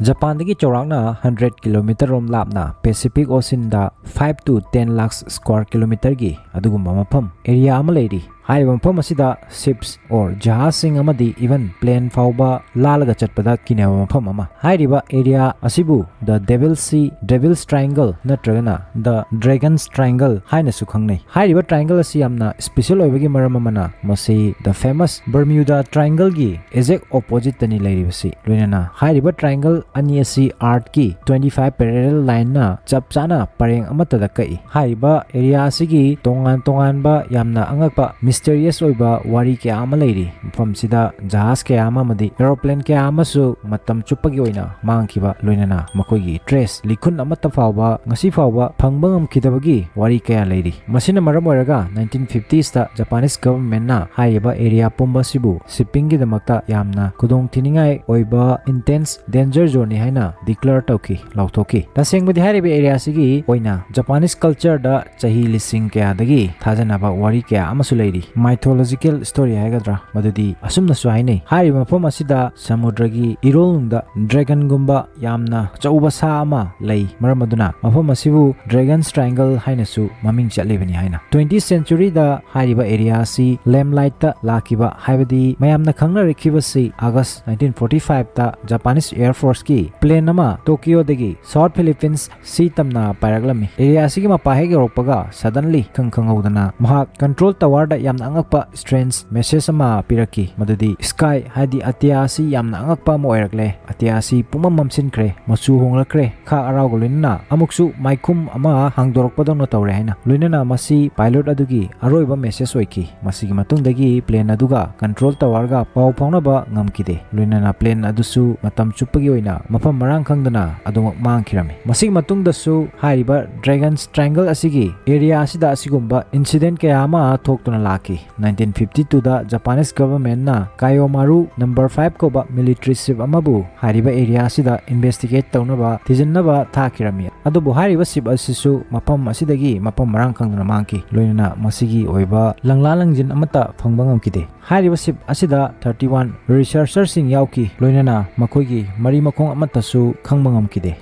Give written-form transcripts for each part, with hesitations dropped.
Japan-dagi chaurakna 100 kilometer rom lapna Pacific Ocean da 5 to 10 lakhs square kilometer gi adugumba mafam area ama leiri. Haiba mafam asida ships or jahasing amadi even plane fauba lalaga chatpada kinaba mafam ama. Hairiba area asibu the Devil's Triangle natragana the Dragon's Triangle haina su khangnai. Hairiba triangle asi yamna special oibagi maram amana masi the famous Bermuda Triangle gi exact opposite tani leiribasi. Loinana hairiba triangle ani asi art ki 25 parallel line na chapchana pareng amata da kai. Hairiba area asigi tongan ba yamna angakpa mysterious oiba wari kya ama leiri. Mafam sida jahas kya ama madi aeroplane kya ama su matam chupagi oina mangkiba loinana makoigi trace likhun amata fawba ngasi fawba phangba ngamkidabagi wari kya leiri. Masina maram oiraga 1950s ta Japanese government na hairiba area pumba sibu shipping gi damakta yamna kudong thiningai oiba intense danger zone ni haina declare tauki lauthoki. Tasengmadi hairiba area sigi oina Japanese culture da chahi lising kya dagi thajanaba wari kya amasu leiri. Mythological story haigadra madudi asumna su hainai. Hairiba mafam asida samudragi irolungda dragon gumba yamna chauba sa ama lei maramaduna mafam asibu Dragon's Triangle haina su maming chatlebani haina. 20th century da hairiba area si lamplight ta lakiba haibadi mayamna khangna rekhiba si August 1945 ta Japanese Air Force ki plane ama Tokyo dagi South Philippines sea tamna pairaglami. Area asigi mapahege ropaga suddenly khanghaudana mahak control tower da yamna angakpa strange message ama piraki madudi sky hadi atiasi yamna angakpa mo oirakle atiasi pumam mamsinkre machu honglakre kha araugolina amuksu maikum ama hangdorokpadong tawre haina loinana masi pilot adugi aroiba message oiki masigi matungdagi plane aduga control tower ga pau phaunaba ngamkide loinana plane adusu matam chupagi oina mafam marang khangdana adumak mangkhirami masigi matungdasu hairiba Dragon's Triangle asigi area asida asigumba incident kaya ama thoktuna laki. 1952 da Japanese government na Kayomaru number 5 ko ba military ship amabu hairiba area asida investigate tawnaba thijinnaba thakirami adubu hairiba ship asisu mafam asidagi mafam marang khangduna mangki loinana masigi oiba langlalangjin amata phangbangam kide. Hairiba ship asida 31 researchers sing yauki loinana makoigi mari makhong amatasu khangbangam kide.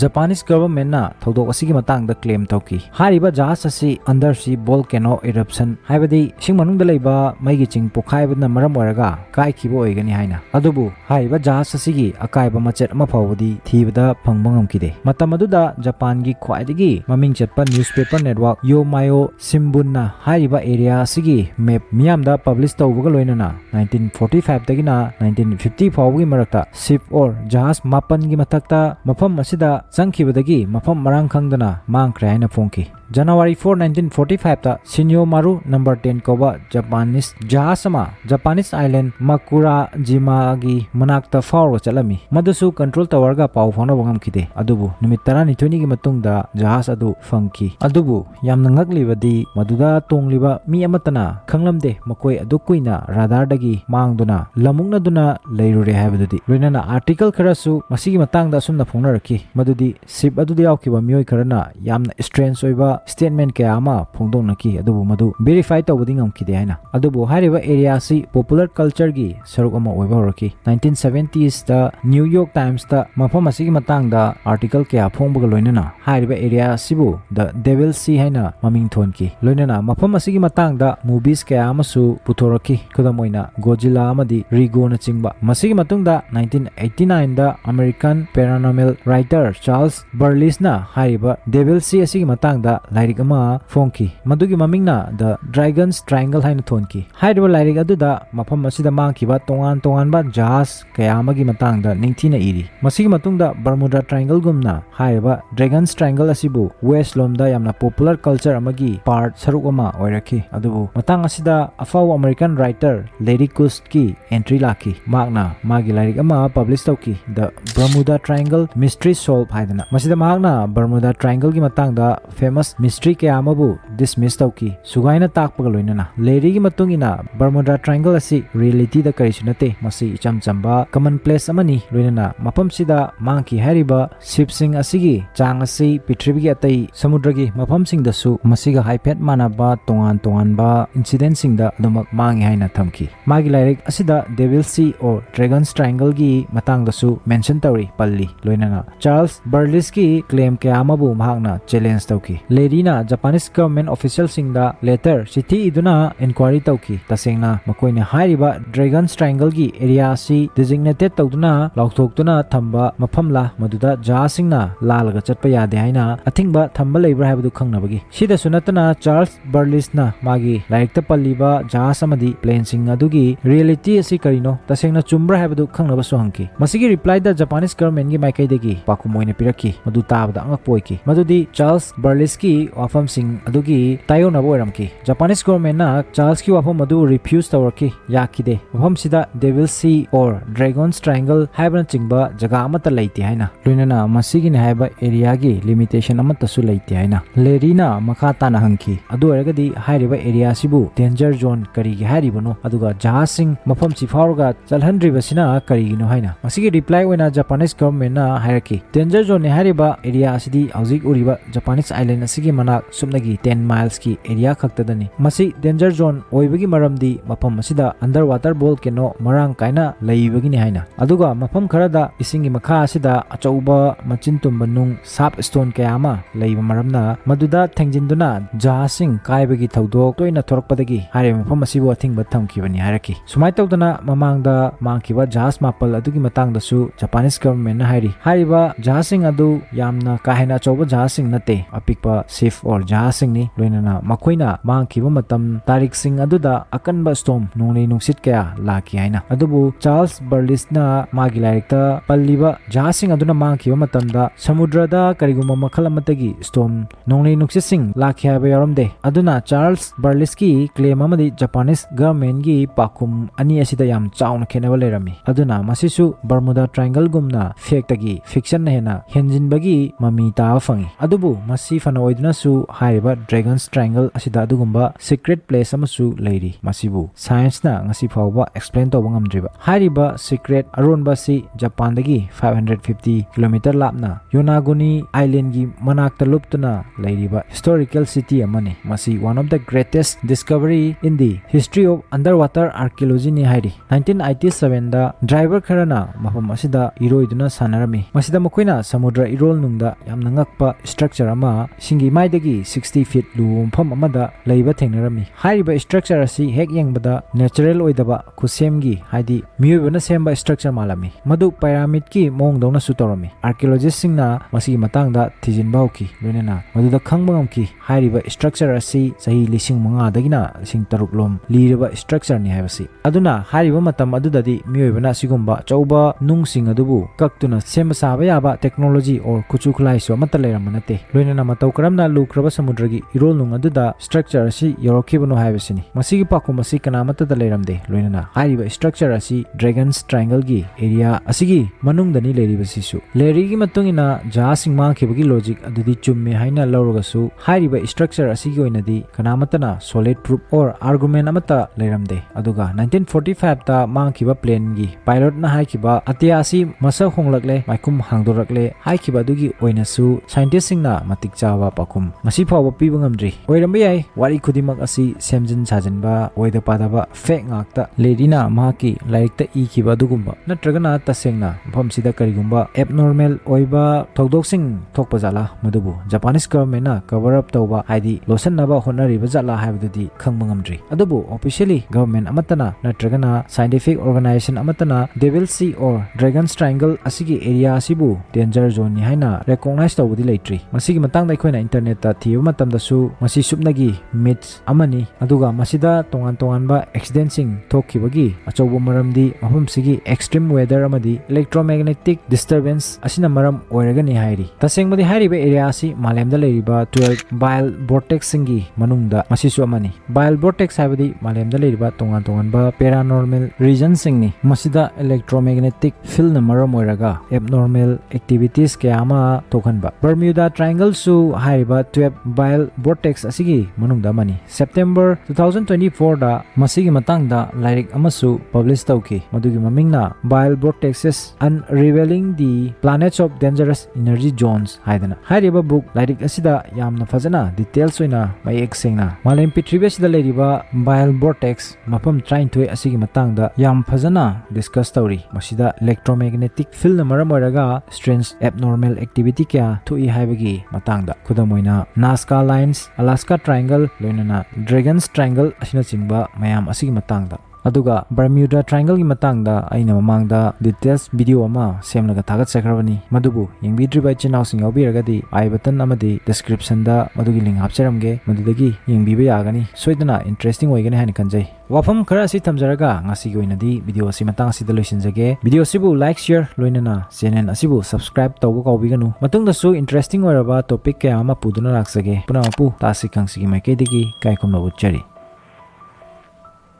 Japanese government na thodok asigi matang da claim tauki. Hairiba jahas asi undersea volcano eruption haibadi sing manungda leiba maigi ching pokhaibna maram oiraga kai khibo oigani haina. Adubu hairiba jahas asigi akaiba machet ama phawdi thibada phangbangam kide. Matam aduda Japan gi khwaidagi maming chetpa newspaper network Yomayo Shimbun na hairiba area asigi map miyam da publish tawbuga loinana 1945 dagina 1950 phawgi marakta ship or jahas mapan gi mathakta mafam asida Sankibadagi mafam marang khangdana mangkhre haina phongki. January 4, 1945 ta Shinyomaru number 10 koba Japanese jahasama Japanese island Makurajima gi manakta fawra chalami madusu control tower ga pau phona bangam kide adubu numit 12 gi matungda jahas adu phangki adubu yamna ngaklibadi maduda tongliba mi amatana khanglamde makoi adu kuina radar dagi mangduna lamungna duna leirure haibadudi loinana article kharasu masigi matangda sumna phongna rakhi madudi ship adu yaukhiba mioi kharana yamna strange oiba statement kaya ama phongdong naki adubu madu verify tawbudi ngamkide haina adubu hairiba area si popular culture gi saruk ama oiba horaki 1970s ta New York Times ta mafam asigi matangda article kaya phongbaga loinana hairiba area sibu the Devil's Sea haina maming thonki loinana mafam asigi matangda movies kaya amasu puthoraki khodamoina Godzilla amadi Rigo na chingba masigi matungda 1989 da American paranormal writer Charles Burles na hairiba Devil's Sea asigi matangda lairik ama phongki madugi mamingna the Dragon's Triangle haina thonki hairiba lairik aduda mafam asida mangkiba tongan ba jahas kaya amagi matangda ningthina iri masigi matungda Bermuda Triangle gumna hairiba Dragon's Triangle asibu west lomda yamna popular culture amagi part saruk ama oiraki adubu matang asida afaw American writer Larry Kust ki entry laki magna magi lairik ama publish tauki the Bermuda Triangle mystery solve haidana masida mahakna Bermuda Triangle gi matangda famous mystery kaya amabu dismiss tauki sugaina takpaga loinana leri gi matungina Bermuda Triangle asi reality da karisu nate masi icham chamba commonplace amani loinana mapam sida mangki hariba shipsing asigi chang asi pitribi gi atai samudragi mapam sing dasu masiga haipet manaba tongan ba incident sing da adumak mangi haina thamki magi lairik asida Devil Sea or Dragon's Triangle gi matang dasu mention tawri palli loinana Charles Burles ki claim kaya amabu mahakna challenge tauki lerina Japanese government official sing da letter sithi iduna inquiry tauki tasengna makoina hairiba Dragon's Triangle gi area si designated tawduna laukthokduna thamba mafamla maduda jahasingna lalga chatpa yade haina athingba thamba leibra habadu khangnabagi sida sunatana Charles Burles na magi laikta palliba jahas amadi plane sing adugi reality asi karino tasengna chumbra habadu khangnaba sohanki masigi reply da Japanese government gi maikai degi pakumoina piraki madu tabda angak poiki madudi Charles Burles ki wafam sing adugi tayona boiramki Japanese government na Charles ki wafam adu refuse tawrki yakide wafam sida Devil Sea or Dragon's Triangle haibna chingba jaga amata leiti haina loinana masigi ne haiba area gi limitation amata su leiti haina lerina makha tana hangki adu eragadi hairiba area sibu danger zone kari gi haribano aduga jahasing mafam sifaurga chalhandriba sina kari gino haina masigi reply wena Japanese government na hairaki danger zone ne hariba area asidi hauzik uriba Japanese island asigi manak sumnagi 10 miles ki area khaktadani masi danger zone oibagi maramdi mafam asida underwater volcano marang kaina leibagi ni haina aduga mafam kharada isingi makha asida achauba machin tumbanung sap stone kayama leiba maramna maduda thengjinduna jahasing kaibagi thaudok toina thorokpadagi hare mafam asibu athingba thamkibani haraki sumai tawdana mamangda mangkiba jahas mapal adugi matangda su Japanese government na hairi hariba jahasing adu yamna kahena chauba jahasing nate apikpa ship or jahasing ni loinana makoina mangkiba matam tarik sing aduda akanba storm nungni nungsit kaya laki haina adubu Charles Burles na magi laikta palliba jahasing aduna mangkiba matamda samudrada kariguma makhal amatagi storm nungni nungsit sing laki haiba yaramde aduna Charles Burles ki claim amadi Japanese government gi pakum ani asida yam chauna khenaba lerami aduna masisu Bermuda Triangle gumna fake tagi fiction na hena henjinbagi mami ta fangi adubu masi fana oiduna su haiba Dragon's Triangle asida adugumba secret place amasu leiri masibu science na ngasi fawba explain to bangamdriba hariba secret aronba si Japan dagi 550 km lapna Yonaguni island gi manakta luptuna leiriba historical city amani masi one of the greatest discovery in the history of underwater archaeology ni hairi 1987 da driver kharana mafam asida iroiduna sanarami masida makoina samudra irol nungda yamna ngakpa structure ama singi maidagi 60 feet lu pham amada leiba thengnarami hariba structure asi hek yengbada natural oidaba kusemgi haidi miyobana semba structure malami madu pyramid ki mong dona sutorami archaeologists singna masigi matangda thijinba hoki loinena maduda khangbangamki hariba structure asi sahi lising manga dagina sing taruk lom liriba structure ni haibasi aduna hariba matam adudadi miyobana sigumba chauba nungsing adubu kaktuna semba saba yaba technology or kuchuklai so mataleramante loinena matau karamna lukraba samudragi irol nung aduda structure asi yorokibano haibasini masigi pakum asi kanamata da leramde loinena hariba structure asi Dragon's Triangle gi area asigi manungda ni leribasisu lerigi matungina jahasing mangkibagi logic adudi chumme haina lawragasu hariba structure asigi oinadi kanamatana solid proof or argument amata leramde aduga 1945 ta mangkiba plane gi pilot na haikiba atiasi masa honglakle maikum hangdorakle haikiba dugi oinasu scientist singna matik chawa pakum masi phawa piba ngamdri oiramba yai wari khudimak asi semjin sajinba oida padaba fake ngakta lerina maki laikta ikiba dugumba natragana tasengna phamsida karigumba abnormal oiba thogdoksing thokpajala mudubu Japanese government na cover up tawba haidi losan naba honari bajala haibdudi khangbangamdri adubu officially government amatana natragana scientific organization amatana Devil Sea or Dragon's Triangle asigi area asibu danger zone ni haina recognize tawbudi leitri masigi matangda ikhoina internet ta thiba matamda su masi supnagi myths amani aduga masida tongan ba accident sing thokibagi achauba maramdi mahumsigi extreme weather amadi electromagnetic disturbance asina maram oiragani hairi tasengmadi hariba area asi malemda leiriba 12 bile vortex singi manungda masisu amani bile vortex habadi malemda leiriba tongan ba paranormal region singni masida electromagnetic field na maram oiraga abnormal activity activities kaya ama tokhanba Bermuda Triangle su hariba 12 bile vortex asigi manungda mani September 2024 da masigi matangda lairik amasu publish tauki madugi mamingna bile vortexes unraveling the planets of dangerous energy zones haidana hariba book lairik asida yamna fazana details oina mayek sengna malem prithvi asida leiriba bile vortex mapam 32 asigi matangda yam fazana discuss tawri masida electromagnetic field na maram oiraga strange abnormal activity kya thui haibagi matangda kudamoina Nazca lines Alaska triangle loinana Dragon's triangle asina chingba mayam asigi matangda aduga Bermuda Triangle gi matangda aina mamangda details video ama semlaga thagat sakrabani madubu yengbi by channel sing obiragadi I button amadi description da madugi link hapcharamge madudagi yengbi yagani soidana interesting oigani hani kanjai wafam khara si thamjaraga ngasi gi oinadi video si matang si da loisinjage video sibu like share loinana channel asibu subscribe tawbu kaubiganu matungda su interesting oiraba topic kaya ama puduna laksage puna mapu tasi khangsi gi maikei digi kai khumna uchari